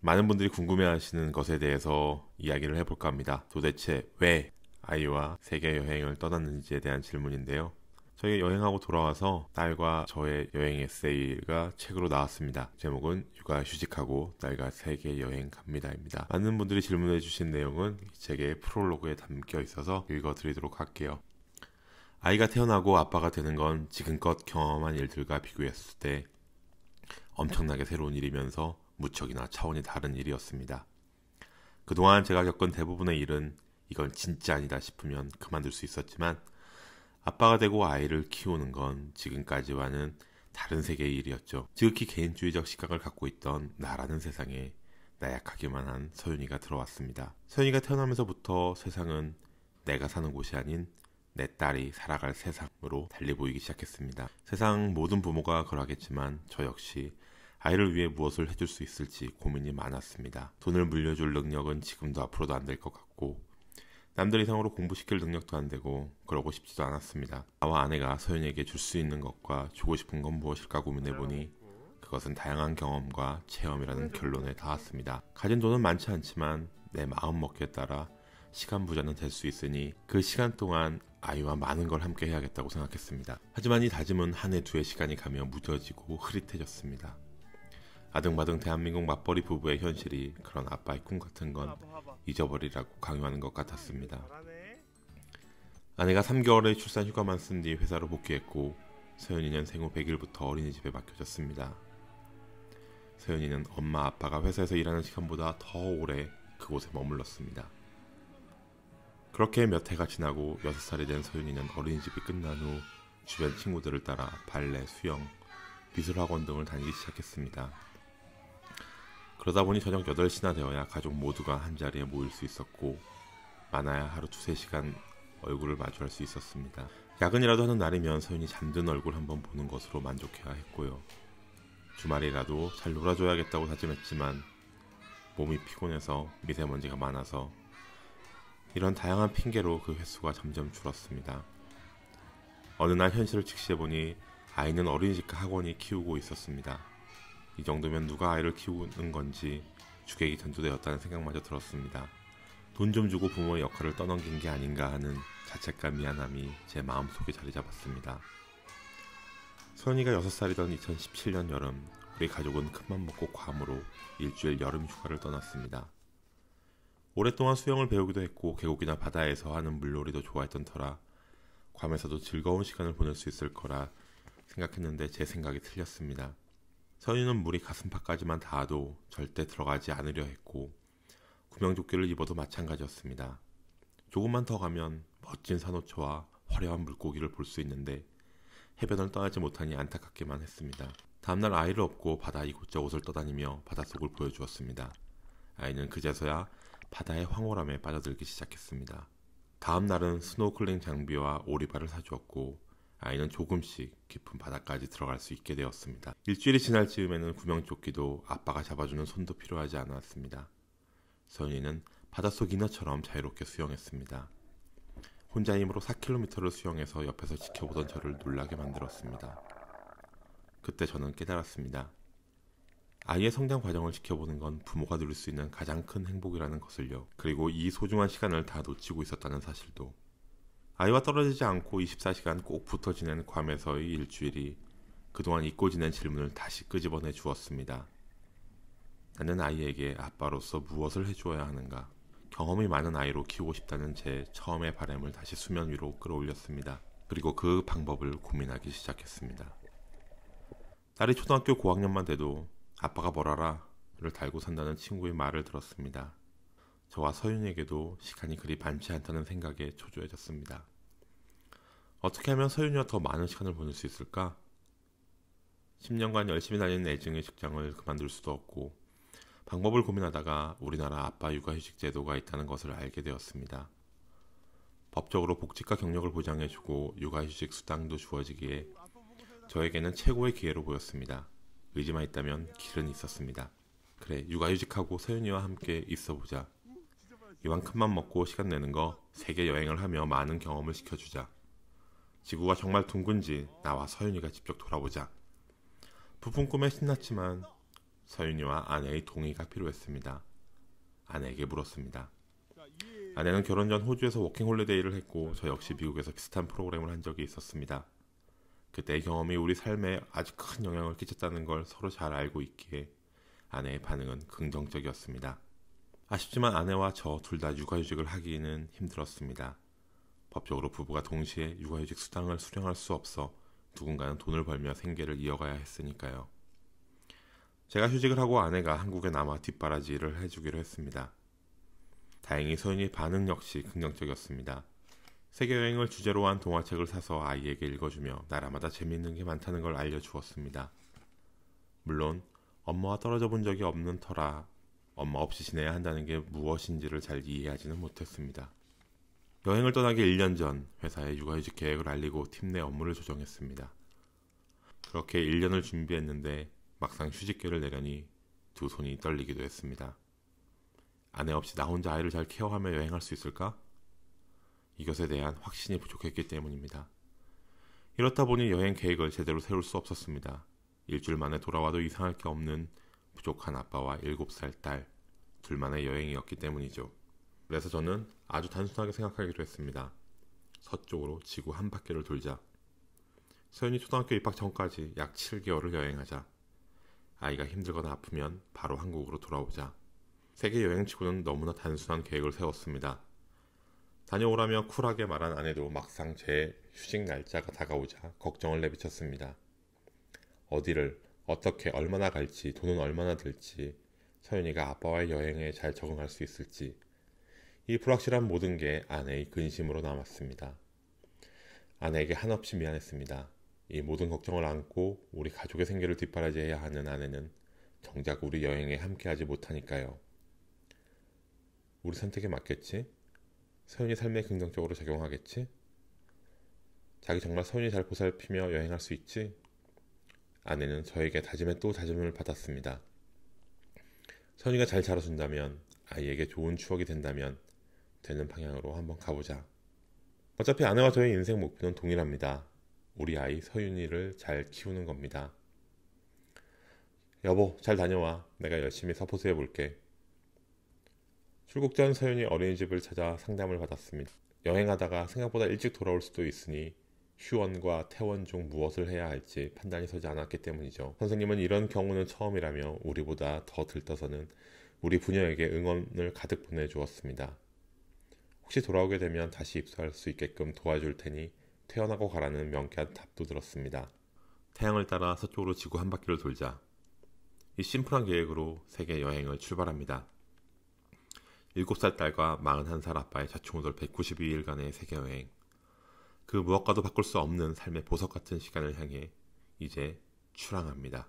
많은 분들이 궁금해하시는 것에 대해서 이야기를 해볼까 합니다. 도대체 왜 아이와 세계 여행을 떠났는지에 대한 질문인데요. 저희 여행하고 돌아와서 딸과 저의 여행 에세이가 책으로 나왔습니다. 제목은 육아휴직하고 딸과 세계 여행 갑니다입니다. 많은 분들이 질문해 주신 내용은 이 책의 프롤로그에 담겨 있어서 읽어드리도록 할게요. 아이가 태어나고 아빠가 되는 건 지금껏 경험한 일들과 비교했을 때 엄청나게 새로운 일이면서 무척이나 차원이 다른 일이었습니다. 그동안 제가 겪은 대부분의 일은 이건 진짜 아니다 싶으면 그만둘 수 있었지만 아빠가 되고 아이를 키우는 건 지금까지와는 다른 세계의 일이었죠. 지극히 개인주의적 시각을 갖고 있던 나라는 세상에 나약하기만 한 서윤이가 들어왔습니다. 서윤이가 태어나면서부터 세상은 내가 사는 곳이 아닌 내 딸이 살아갈 세상으로 달리 보이기 시작했습니다. 세상 모든 부모가 그러하겠지만 저 역시 아이를 위해 무엇을 해줄 수 있을지 고민이 많았습니다. 돈을 물려줄 능력은 지금도 앞으로도 안 될 것 같고 남들 이상으로 공부시킬 능력도 안 되고 그러고 싶지도 않았습니다. 나와 아내가 서윤에게 줄 수 있는 것과 주고 싶은 건 무엇일까 고민해보니 그것은 다양한 경험과 체험이라는 결론에 닿았습니다. 가진 돈은 많지 않지만 내 마음먹기에 따라 시간 부자는 될 수 있으니 그 시간 동안 아이와 많은 걸 함께 해야겠다고 생각했습니다. 하지만 이 다짐은 한 해 두 해 시간이 가며 무뎌지고 흐릿해졌습니다. 아등바등 대한민국 맞벌이 부부의 현실이 그런 아빠의 꿈 같은 건 잊어버리라고 강요하는 것 같았습니다. 아내가 3개월의 출산 휴가만 쓴 뒤 회사로 복귀했고 서윤이는 생후 100일부터 어린이집에 맡겨졌습니다. 서윤이는 엄마 아빠가 회사에서 일하는 시간보다 더 오래 그곳에 머물렀습니다. 그렇게 몇 해가 지나고 6살이 된 서윤이는 어린이집이 끝난 후 주변 친구들을 따라 발레, 수영, 미술학원 등을 다니기 시작했습니다. 그러다 보니 저녁 8시나 되어야 가족 모두가 한자리에 모일 수 있었고 많아야 하루 2-3시간 얼굴을 마주할 수 있었습니다. 야근이라도 하는 날이면 서윤이 잠든 얼굴 한번 보는 것으로 만족해야 했고요. 주말이라도 잘 놀아줘야겠다고 다짐했지만 몸이 피곤해서 미세먼지가 많아서 이런 다양한 핑계로 그 횟수가 점점 줄었습니다. 어느 날 현실을 직시해보니 아이는 어린이집과 학원이 키우고 있었습니다. 이 정도면 누가 아이를 키우는 건지 주객이 전도되었다는 생각마저 들었습니다. 돈 좀 주고 부모의 역할을 떠넘긴 게 아닌가 하는 자책과 미안함이 제 마음속에 자리 잡았습니다. 서연이가 6살이던 2017년 여름 우리 가족은 큰맘 먹고 괌으로 일주일 여름 휴가를 떠났습니다. 오랫동안 수영을 배우기도 했고 계곡이나 바다에서 하는 물놀이도 좋아했던 터라 괌에서도 즐거운 시간을 보낼 수 있을 거라 생각했는데 제 생각이 틀렸습니다. 서윤이는 물이 가슴팍까지만 닿아도 절대 들어가지 않으려 했고 구명조끼를 입어도 마찬가지였습니다. 조금만 더 가면 멋진 산호초와 화려한 물고기를 볼 수 있는데 해변을 떠나지 못하니 안타깝기만 했습니다. 다음날 아이를 업고 바다 이곳저곳을 떠다니며 바닷속을 보여주었습니다. 아이는 그제서야 바다의 황홀함에 빠져들기 시작했습니다. 다음 날은 스노클링 장비와 오리발을 사주었고 아이는 조금씩 깊은 바다까지 들어갈 수 있게 되었습니다. 일주일이 지날 즈음에는 구명조끼도 아빠가 잡아주는 손도 필요하지 않았습니다. 서윤이는 바닷속 인어처럼 자유롭게 수영했습니다. 혼자 힘으로 4km를 수영해서 옆에서 지켜보던 저를 놀라게 만들었습니다. 그때 저는 깨달았습니다. 아이의 성장 과정을 지켜보는 건 부모가 누릴 수 있는 가장 큰 행복이라는 것을요. 그리고 이 소중한 시간을 다 놓치고 있었다는 사실도. 아이와 떨어지지 않고 24시간 꼭 붙어 지낸 괌에서의 일주일이 그동안 잊고 지낸 질문을 다시 끄집어내 주었습니다. 나는 아이에게 아빠로서 무엇을 해주어야 하는가? 경험이 많은 아이로 키우고 싶다는 제 처음의 바람을 다시 수면 위로 끌어올렸습니다. 그리고 그 방법을 고민하기 시작했습니다. 딸이 초등학교 고학년만 돼도 아빠가 뭘 알아를 달고 산다는 친구의 말을 들었습니다. 저와 서윤에게도 시간이 그리 많지 않다는 생각에 초조해졌습니다. 어떻게 하면 서윤이와 더 많은 시간을 보낼 수 있을까? 10년간 열심히 다니는 애증의 직장을 그만둘 수도 없고 방법을 고민하다가 우리나라 아빠 육아휴직 제도가 있다는 것을 알게 되었습니다. 법적으로 복지과 경력을 보장해주고 육아휴직 수당도 주어지기에 저에게는 최고의 기회로 보였습니다. 의지만 있다면 길은 있었습니다. 그래, 육아휴직하고 서윤이와 함께 있어보자. 이왕 큰맘 먹고 시간 내는 거 세계 여행을 하며 많은 경험을 시켜주자. 지구가 정말 둥근지 나와 서윤이가 직접 돌아보자. 부푼 꿈에 신났지만 서윤이와 아내의 동의가 필요했습니다. 아내에게 물었습니다. 아내는 결혼 전 호주에서 워킹 홀리데이를 했고 저 역시 미국에서 비슷한 프로그램을 한 적이 있었습니다. 그때의 경험이 우리 삶에 아주 큰 영향을 끼쳤다는 걸 서로 잘 알고 있기에 아내의 반응은 긍정적이었습니다. 아쉽지만 아내와 저 둘 다 육아휴직을 하기는 힘들었습니다. 법적으로 부부가 동시에 육아휴직 수당을 수령할 수 없어 누군가는 돈을 벌며 생계를 이어가야 했으니까요. 제가 휴직을 하고 아내가 한국에 남아 뒷바라지를 해주기로 했습니다. 다행히 서윤이 반응 역시 긍정적이었습니다. 세계여행을 주제로 한 동화책을 사서 아이에게 읽어주며 나라마다 재미있는 게 많다는 걸 알려주었습니다. 물론 엄마와 떨어져 본 적이 없는 터라 엄마 없이 지내야 한다는 게 무엇인지를 잘 이해하지는 못했습니다. 여행을 떠나기 1년 전 회사에 육아휴직 계획을 알리고 팀 내 업무를 조정했습니다. 그렇게 1년을 준비했는데 막상 휴직계를 내려니 두 손이 떨리기도 했습니다. 아내 없이 나 혼자 아이를 잘 케어하며 여행할 수 있을까? 이것에 대한 확신이 부족했기 때문입니다. 이렇다 보니 여행 계획을 제대로 세울 수 없었습니다. 일주일 만에 돌아와도 이상할 게 없는 부족한 아빠와 7살 딸, 둘만의 여행이었기 때문이죠. 그래서 저는 아주 단순하게 생각하기로 했습니다. 서쪽으로 지구 한 바퀴를 돌자. 서윤이 초등학교 입학 전까지 약 7개월을 여행하자. 아이가 힘들거나 아프면 바로 한국으로 돌아오자. 세계 여행치고는 너무나 단순한 계획을 세웠습니다. 다녀오라며 쿨하게 말한 아내도 막상 제 휴직 날짜가 다가오자 걱정을 내비쳤습니다. 어디를, 어떻게, 얼마나 갈지, 돈은 얼마나 들지, 서윤이가 아빠와의 여행에 잘 적응할 수 있을지, 이 불확실한 모든 게 아내의 근심으로 남았습니다. 아내에게 한없이 미안했습니다. 이 모든 걱정을 안고 우리 가족의 생계를 뒷바라지해야 하는 아내는 정작 우리 여행에 함께하지 못하니까요. 우리 선택에 맞겠지? 서윤이 삶에 긍정적으로 작용하겠지? 자기 정말 서윤이 잘 보살피며 여행할 수 있지? 아내는 저에게 다짐에 또 다짐을 받았습니다. 서윤이가 잘 자라준다면, 아이에게 좋은 추억이 된다면 되는 방향으로 한번 가보자. 어차피 아내와 저의 인생 목표는 동일합니다. 우리 아이 서윤이를 잘 키우는 겁니다. 여보, 잘 다녀와. 내가 열심히 서포트해 볼게. 출국 전 서윤이 어린이집을 찾아 상담을 받았습니다. 여행하다가 생각보다 일찍 돌아올 수도 있으니 휴원과 퇴원 중 무엇을 해야 할지 판단이 서지 않았기 때문이죠. 선생님은 이런 경우는 처음이라며 우리보다 더 들떠서는 우리 부녀에게 응원을 가득 보내주었습니다. 혹시 돌아오게 되면 다시 입소할 수 있게끔 도와줄 테니 퇴원하고 가라는 명쾌한 답도 들었습니다. 태양을 따라 서쪽으로 지구 한 바퀴를 돌자. 이 심플한 계획으로 세계 여행을 출발합니다. 7살 딸과 41살 아빠의 좌충우돌 192일간의 세계여행. 그 무엇과도 바꿀 수 없는 삶의 보석 같은 시간을 향해 이제 출항합니다.